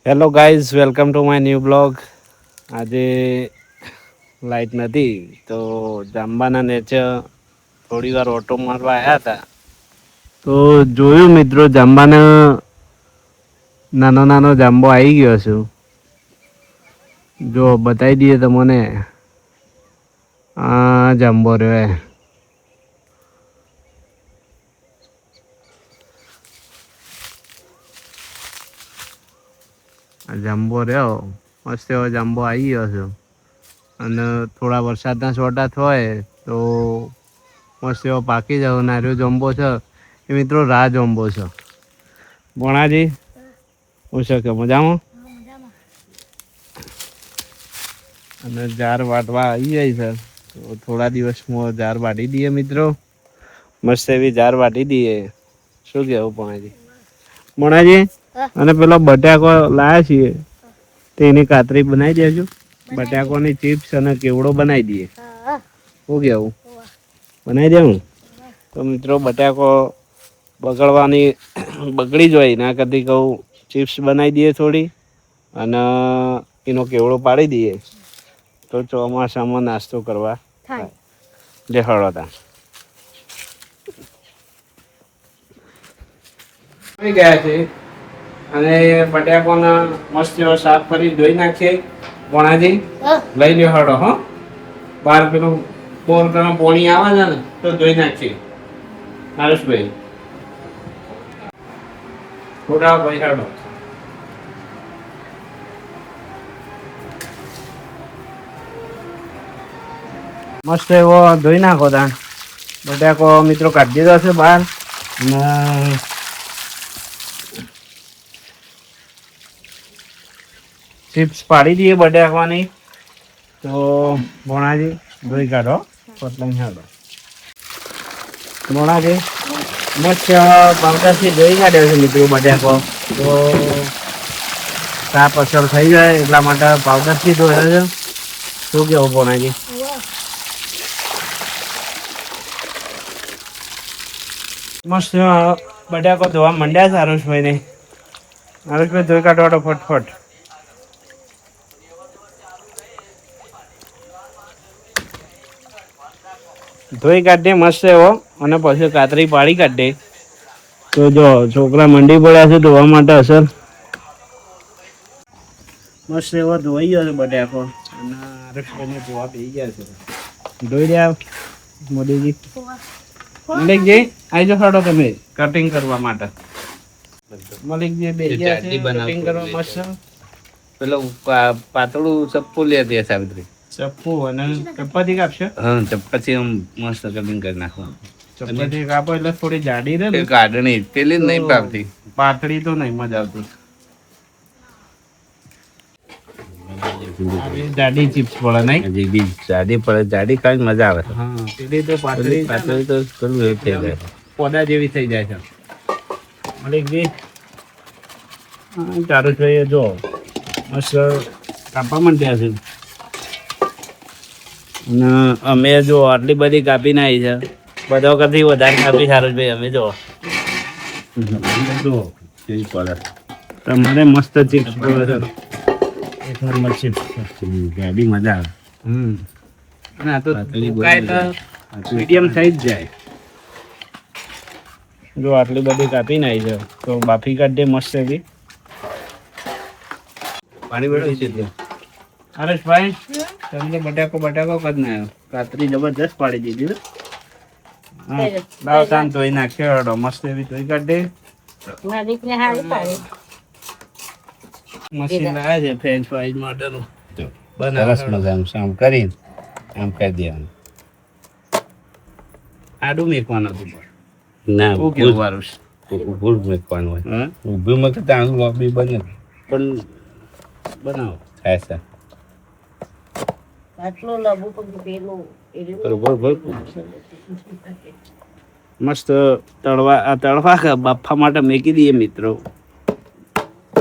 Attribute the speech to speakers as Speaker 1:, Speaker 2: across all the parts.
Speaker 1: Hello guys, welcome to my new blog. આજે light નથી તો જાંબાના નેચે થોડી વાર ઓટો મારવા આવ્યા હતા. તો જોયું મિત્રો, જાંબાને નાનો નાનો જાંબો આવી ગયો છે. જો બતાવી દઈએ તમને, આ જાંબો રહ્યો. આ જાંબો રહ્યો મસ્ત એવો જાંબો આવી ગયો છે. અને થોડા વરસાદના છોટા થાય તો મસ્ત એવો પાકી જાય. નારિયો જાંબો છે એ મિત્રો રા જાંબો છે. ભણાજી હું છે કે મજામાં? અને ઝાર વાટવા આવી જાય છે તો થોડા દિવસમાં ઝાર વાટી દઈએ મિત્રો. મસ્ત એવી ઝાર વાટી દઈએ. શું કહેવું ભણાજી? ભણાજી અને પેલો બટાકો લાયા છીએ તેની કાતરી બનાવી દેજો. બટાકોની ચિપ્સ અને કેવડો બનાવી દઈએ. શું કેવું? બનાવી દેવું? તો મિત્રો બટાકો બગડી જ હોય એના કરતી કહું ચિપ્સ બનાવી દઈએ થોડી અને એનો કેવડો પાડી દઈએ તો ચોમાસામાં નાસ્તો કરવા થાય. જે હળોતા આવી ગયા છે અને બટાકોના મસ્ત એવો સાફ કરી ધોઈ નાખીએ. ભણાજી લઈ લ્યો હળો. હો, બહાર પેલું પોરનું પોણી આવે છે ને તો ધોઈ નાખીએ. હરેશભાઈ થોડા ભાઈ હળો. મસ્ત એવો ધોઈ નાખો. તાણ બટાકો મિત્રો કાઢી દીધો છે બહાર. અને ચિપ્સ પાડી દઈએ બટાકાની. તો ભણાજી ધોઈ કાઢો. પતલાઈ હાલો ભણાજી મસ્ત પાવડરથી ધોઈ કાઢ્યો છે મિત્રો બટાકો. તો સાપ અસર થઈ જાય એટલા માટે પાવડરથી ધોયો છે. શું કેવું ભણાજી? મસ્ત બટાકો ધોવા માંડ્યા છે હરેશભાઈને. હરેશભાઈ ધોઈ કાઢવાનો ફટફટ. ધોઈ કાઢીએ મસ્ત એવો અને પછી કાતરી પાડી કાઢીએ. તો જો છોકરા મંડી પડ્યા છે ધોવા માટે. અસર મસ્ત એવો ધોઈ ગયો છે બટાકો અને હરેશભાઈને ધોવા પી ગયા છે. ધોઈ રહ્યા મોદીજી. મલિકજી આવી જાઓ ખાડો તમે કટિંગ કરવા માટે. મલિકજી બે કટિંગ કરવા મસ્ત પેલો પાતળું ચપ્પુ લે દે સાવિત્રી. ચપ્પુ અને ચપ્પાથી કાપશે? હા, ચપ્પાથી મસ્ત કટિંગ કરી નાખવાનું. ચપ્પાથી કાપો એટલે થોડી જાડી રહે ને. કાઢણી પેલી નહીં પાવતી, પાતળી તો નહીં મજા આવતી. જાડી ચિપ્સ પડે નહીં? હજી જાડી પડે. જાડી ખાઈ મજા આવે. હા, પેલી તો પાતળી પાતળી તો પેલું એ થઈ જાય, પોદા જેવી થઈ જાય છે. મલિકજી ચાલુ જોઈએ. જો મસ્ત કાપવા માંડ્યા છે. અને અમે જો આટલી બધી કાપી નાખી છે. બધા કરતી વધારે કાપી. સારું ભાઈ અમે જો તમારે મસ્ત ચિપ્સ પડે છે. એક નંબર ચિપ્સ ગાડી મજા આવે. અને આ તો મીડિયમ સાઈઝ જાય. જો આટલી બધી કાપી નાખી છે તો બાફી કાઢીએ મસ્ત એવી. પાણી બેઠું છે ત્યાં. હરેશભાઈ તમને બટાકો કરી નાખ્યો. કાતરી જબરદસ્ત પાડી દીધી. લાવ તાન ધોઈ નાખ્યો. મસ્ત એવી ધોઈ કાઢી. મશીન લાવ્યા છે ફ્રેન્ચ ફ્રાઈઝ માટેનું. સરસ મજાનું આમ કરીને આમ કરી દેવાનું. આડું મેકવાનું હતું ના ભૂલ મેકવાનું હોય. ઊભી મૂકે તો આનું લોબી બને પણ બનાવો થાય છે. મસ્ત તળવા બાફા માટે મેકી દઈએ મિત્રો.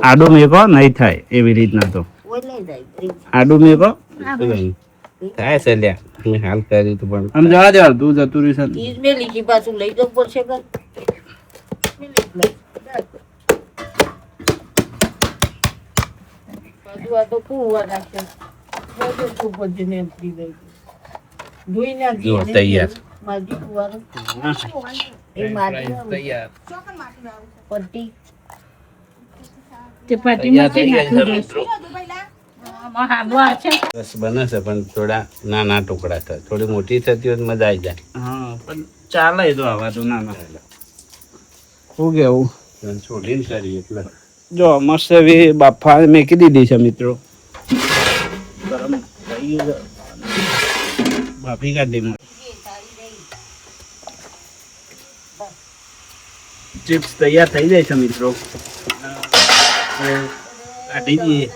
Speaker 1: આડો મેકો નહીં થાય એવી રીતના. તો આડું મેકો થાય છે લ્યા. અમે હાલ કરી તો પણ આમ જવા દેવા. તું જતું રહ્યું પાછું લઈ જવું પડશે.
Speaker 2: બધું આ તો કુવા નાખે બધું કુવા જઈને એમથી લઈ ધોઈને
Speaker 1: જો તૈયાર
Speaker 2: માજી કુવાનું એ માટી
Speaker 1: તૈયાર
Speaker 2: પટ્ટી
Speaker 1: તૈયાર થઈ ગયા છે મિત્રો.
Speaker 2: ચપાટી
Speaker 1: બસ બને છે પણ થોડા નાના ટુકડા થાય, થોડી મોટી થતી હોય તો મજા આવી જાય. હા પણ ચાલે તો આવા તો નાના શું કેવું છોડીને કરી એટલે જો મસ્ત એવી બાફા મેકી દીધી છે મિત્રો. ગરમ થઈ ગયું બાફી કાઢી. ચિપ્સ તૈયાર થઈ જાય છે મિત્રો. કાઢી દઈએ.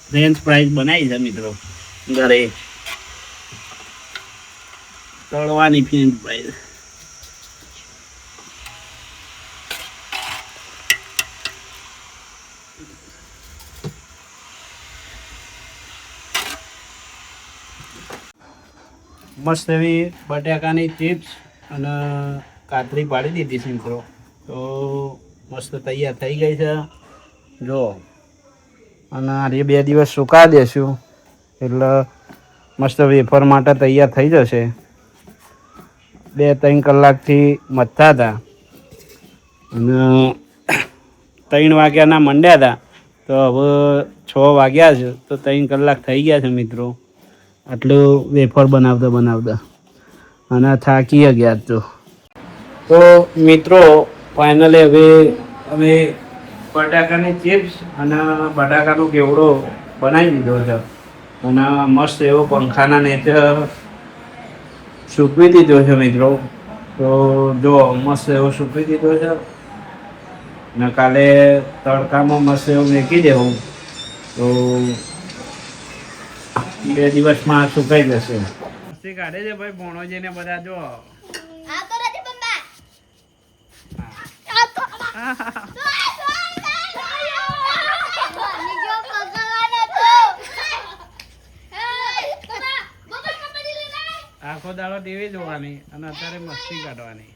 Speaker 1: ફ્રેન્ચ ફ્રાઈઝ બનાવી છે મિત્રો ઘરે, તળવાની ફ્રેન્ચ ફ્રાઈઝ. મસ્ત એવી બટાકાની ચિપ્સ અને કાતરી પાડી દીધી છે મિત્રો. તો મસ્ત તૈયાર થઈ ગઈ છે જો. અને આ 2 દિવસ સુકા દેશું એટલે મસ્ત વેફર માટે તૈયાર થઈ જશે. 2-3 કલાકથી મથતા હતા અને 3 વાગ્યાના મંડ્યા હતા તો હવે 6 વાગ્યા છે તો 3 કલાક થઈ ગયા છે મિત્રો. આટલું વેફર બનાવતા અને થાકી ગયા તો મિત્રો ફાઇનલી હવે અમે બટાકાની ચિપ્સ અને બટાકાનો કેવડો બનાવી દીધો છે અને મસ્ત એવો પંખાના નીચે સૂકવી દીધો છે મિત્રો. તો જો મસ્ત એવો સૂકવી દીધો છે અને કાલે તડકામાં મસ્ત એવું મૂકી દેવું તો 2 દિવસમાં સુકાઈ જશે. મસ્તી કાઢે છે ભાઈ ભણોજીને બધા જો. આખો દાડો ટીવી જોવાની અને અત્યારે મસ્તી કાઢવાની.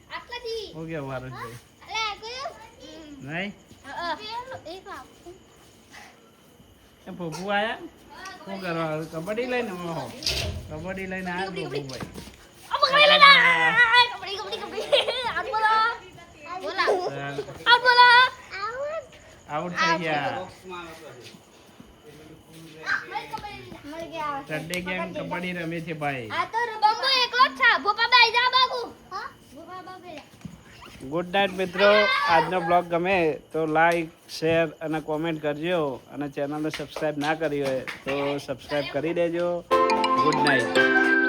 Speaker 1: ઓકે વારસ ભાઈ નહીં પપ્પુ આયા શું કરવા કબડ્ડી લઈને કબડ્ડી લઈને આવ્યા પપ્પુ ભાઈ આઉટ થઈ ગયા. ચડ્ડે ગેમ કબડ્ડી રમે છે ભાઈ. ગુડ નાઇટ મિત્રો. આજનો બ્લોગ ગમે તો લાઈક શેર અને કોમેન્ટ કરજો અને ચેનલને સબસ્ક્રાઈબ ના કરી હોય તો સબસ્ક્રાઈબ કરી દેજો. Good night.